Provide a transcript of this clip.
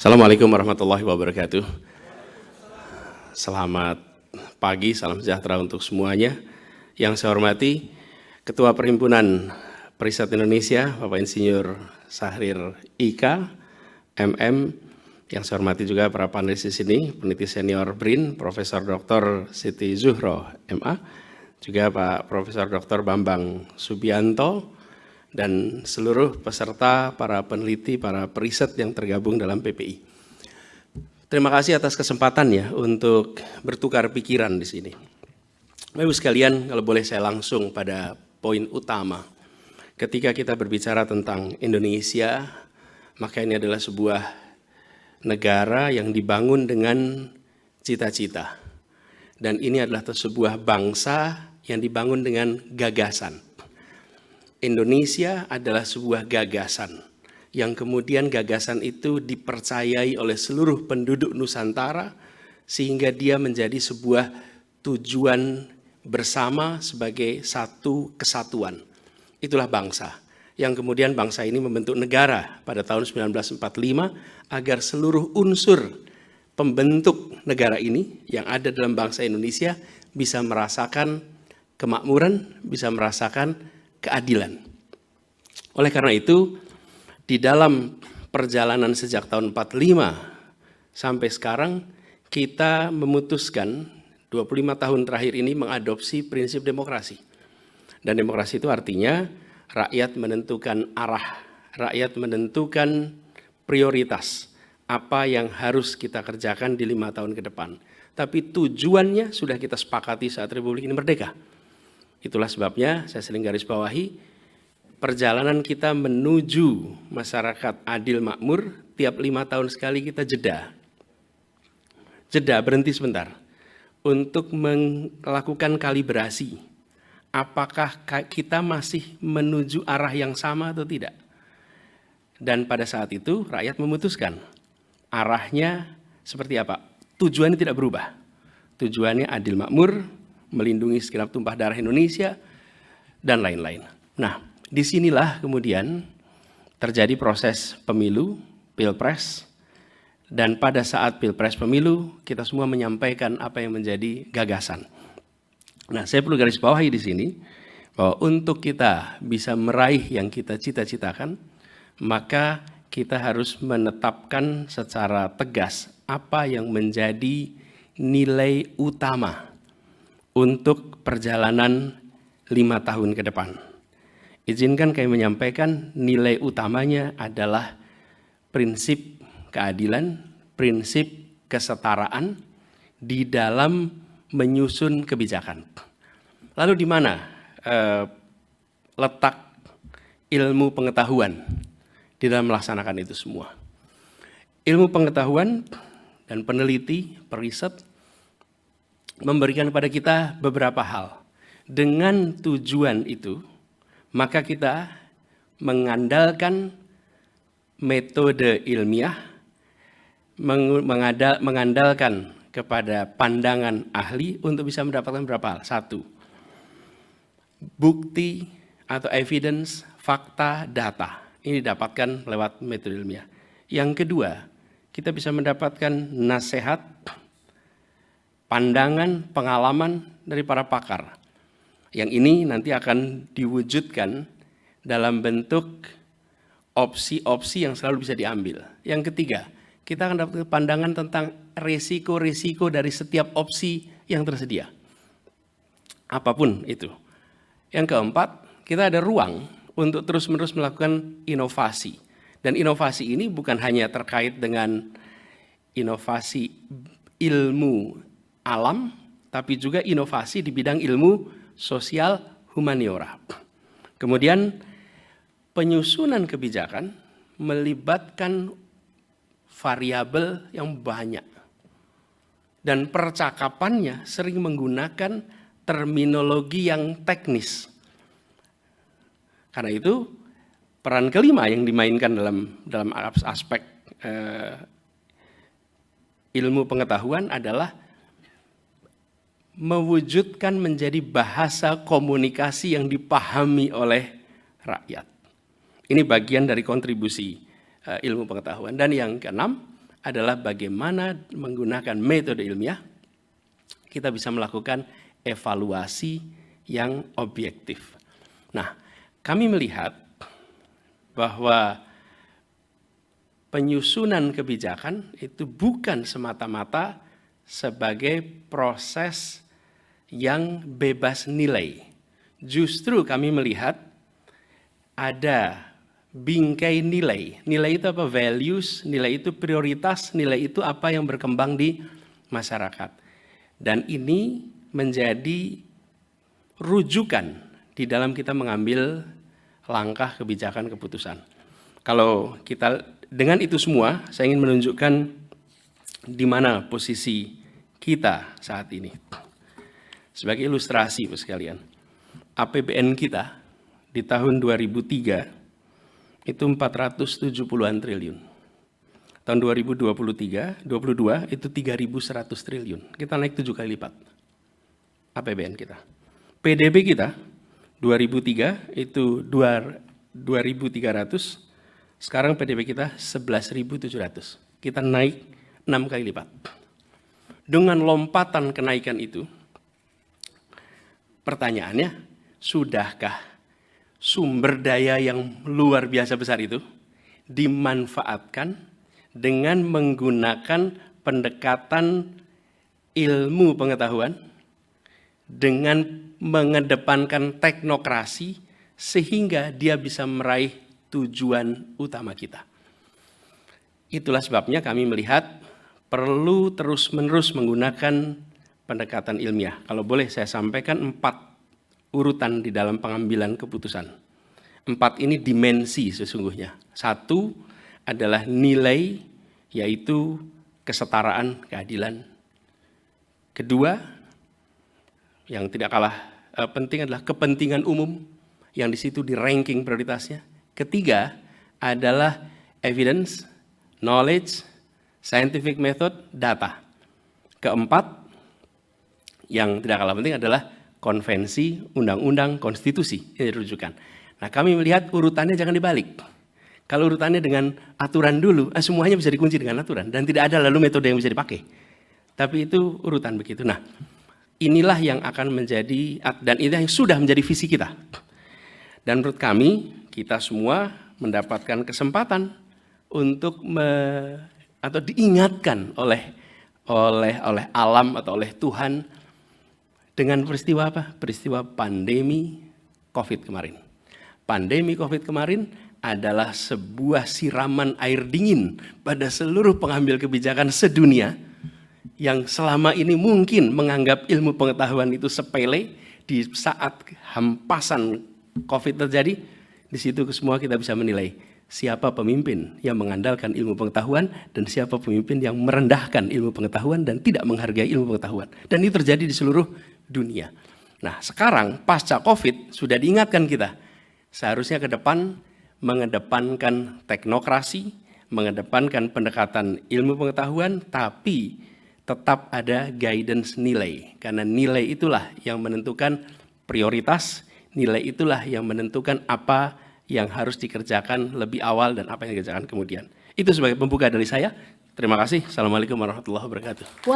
Assalamualaikum warahmatullahi wabarakatuh. Selamat pagi, salam sejahtera untuk semuanya. Yang saya hormati Ketua Perhimpunan Periset Indonesia, Bapak Insinyur Syahrir Ika, MM. Yang saya hormati juga para panelis di sini, peneliti senior BRIN, Profesor Dr. Siti Zuhro, MA, juga Pak Profesor Dr. Bambang Subianto, dan seluruh peserta, para peneliti, para periset yang tergabung dalam PPI. Terima kasih atas kesempatannya untuk bertukar pikiran di sini. Bapak Ibu sekalian, kalau boleh saya langsung pada poin utama. Ketika kita berbicara tentang Indonesia, maka ini adalah sebuah negara yang dibangun dengan cita-cita. Dan ini adalah sebuah bangsa yang dibangun dengan gagasan. Indonesia adalah sebuah gagasan yang kemudian gagasan itu dipercayai oleh seluruh penduduk Nusantara sehingga dia menjadi sebuah tujuan bersama sebagai satu kesatuan. Itulah bangsa yang kemudian bangsa ini membentuk negara pada tahun 1945 agar seluruh unsur pembentuk negara ini yang ada dalam bangsa Indonesia bisa merasakan kemakmuran, bisa merasakan keadilan. Oleh karena itu, di dalam perjalanan sejak tahun 45 sampai sekarang, kita memutuskan 25 tahun terakhir ini mengadopsi prinsip demokrasi. Dan demokrasi itu artinya rakyat menentukan arah, rakyat menentukan prioritas, apa yang harus kita kerjakan di 5 tahun ke depan. Tapi tujuannya sudah kita sepakati saat Republik ini merdeka. Itulah sebabnya saya sering garis bawahi, perjalanan kita menuju masyarakat adil makmur, tiap 5 tahun sekali kita jeda. Jeda, berhenti sebentar, untuk melakukan kalibrasi. Apakah kita masih menuju arah yang sama atau tidak? Dan pada saat itu rakyat memutuskan, arahnya seperti apa? Tujuannya tidak berubah. Tujuannya adil makmur, melindungi segenap tumpah darah Indonesia, dan lain-lain. Nah, disinilah kemudian terjadi proses pemilu, pilpres, dan pada saat pilpres pemilu, kita semua menyampaikan apa yang menjadi gagasan. Nah, saya perlu garis bawahi di sini, bahwa untuk kita bisa meraih yang kita cita-citakan, maka kita harus menetapkan secara tegas apa yang menjadi nilai utama untuk perjalanan 5 tahun ke depan. Izinkan kami menyampaikan nilai utamanya adalah prinsip keadilan, prinsip kesetaraan di dalam menyusun kebijakan. Lalu di mana letak ilmu pengetahuan di dalam melaksanakan itu semua? Ilmu pengetahuan dan peneliti, periset memberikan kepada kita beberapa hal. Dengan tujuan itu, maka kita mengandalkan metode ilmiah, mengandalkan kepada pandangan ahli untuk bisa mendapatkan beberapa hal. 1, bukti atau evidence, fakta, data. Ini didapatkan lewat metode ilmiah. Yang kedua, kita bisa mendapatkan nasihat, pandangan, pengalaman dari para pakar. Yang ini nanti akan diwujudkan dalam bentuk opsi-opsi yang selalu bisa diambil. Yang ketiga, kita akan dapat pandangan tentang risiko-risiko dari setiap opsi yang tersedia. Apapun itu. Yang keempat, kita ada ruang untuk terus-menerus melakukan inovasi. Dan inovasi ini bukan hanya terkait dengan inovasi ilmu alam, tapi juga inovasi di bidang ilmu sosial humaniora. Kemudian penyusunan kebijakan melibatkan variabel yang banyak. Dan percakapannya sering menggunakan terminologi yang teknis. Karena itu peran kelima yang dimainkan dalam aspek ilmu pengetahuan adalah mewujudkan menjadi bahasa komunikasi yang dipahami oleh rakyat. Ini bagian dari kontribusi ilmu pengetahuan. Dan yang keenam adalah bagaimana menggunakan metode ilmiah kita bisa melakukan evaluasi yang objektif. Nah, kami melihat bahwa penyusunan kebijakan itu bukan semata-mata sebagai proses yang bebas nilai. Justru kami melihat ada bingkai nilai. Nilai itu apa? Values, nilai itu prioritas, nilai itu apa yang berkembang di masyarakat. Dan ini menjadi rujukan di dalam kita mengambil langkah kebijakan keputusan. Kalau kita dengan itu semua, saya ingin menunjukkan di mana posisi kita saat ini. Sebagai ilustrasi, Bapak sekalian, APBN kita di tahun 2003 itu 470-an triliun. Tahun 2022 itu 3.100 triliun. Kita naik 7 kali lipat APBN kita. PDB kita 2003 itu 2.300, sekarang PDB kita 11.700. Kita naik 6 kali lipat. Dengan lompatan kenaikan itu, pertanyaannya, sudahkah sumber daya yang luar biasa besar itu dimanfaatkan dengan menggunakan pendekatan ilmu pengetahuan, dengan mengedepankan teknokrasi, sehingga dia bisa meraih tujuan utama kita. Itulah sebabnya kami melihat perlu terus-menerus menggunakan pendekatan ilmiah. Kalau boleh saya sampaikan 4 urutan di dalam pengambilan keputusan. 4 ini dimensi sesungguhnya. 1 adalah nilai, yaitu kesetaraan, keadilan. 2, yang tidak kalah penting adalah kepentingan umum, yang di situ di ranking prioritasnya. 3 adalah evidence, knowledge, scientific method, data. 4, yang tidak kalah penting adalah konvensi, undang-undang, konstitusi yang dirujukan. Nah, kami melihat urutannya jangan dibalik. Kalau urutannya dengan aturan dulu, semuanya bisa dikunci dengan aturan dan tidak ada lalu metode yang bisa dipakai. Tapi itu urutan begitu. Nah, inilah yang akan menjadi, dan ini yang sudah menjadi visi kita. Dan menurut kami, kita semua mendapatkan kesempatan untuk atau diingatkan oleh alam atau oleh Tuhan dengan peristiwa apa? Peristiwa pandemi COVID kemarin. Pandemi COVID kemarin adalah sebuah siraman air dingin pada seluruh pengambil kebijakan sedunia yang selama ini mungkin menganggap ilmu pengetahuan itu sepele. Di saat hampasan COVID terjadi, di situ semua kita bisa menilai siapa pemimpin yang mengandalkan ilmu pengetahuan dan siapa pemimpin yang merendahkan ilmu pengetahuan dan tidak menghargai ilmu pengetahuan. Dan ini terjadi di seluruh dunia. Nah, sekarang pasca COVID sudah diingatkan kita, seharusnya ke depan mengedepankan teknokrasi, mengedepankan pendekatan ilmu pengetahuan, tapi tetap ada guidance nilai. Karena nilai itulah yang menentukan prioritas, nilai itulah yang menentukan apa yang harus dikerjakan lebih awal dan apa yang dikerjakan kemudian. Itu sebagai pembuka dari saya. Terima kasih. Assalamualaikum warahmatullahi wabarakatuh.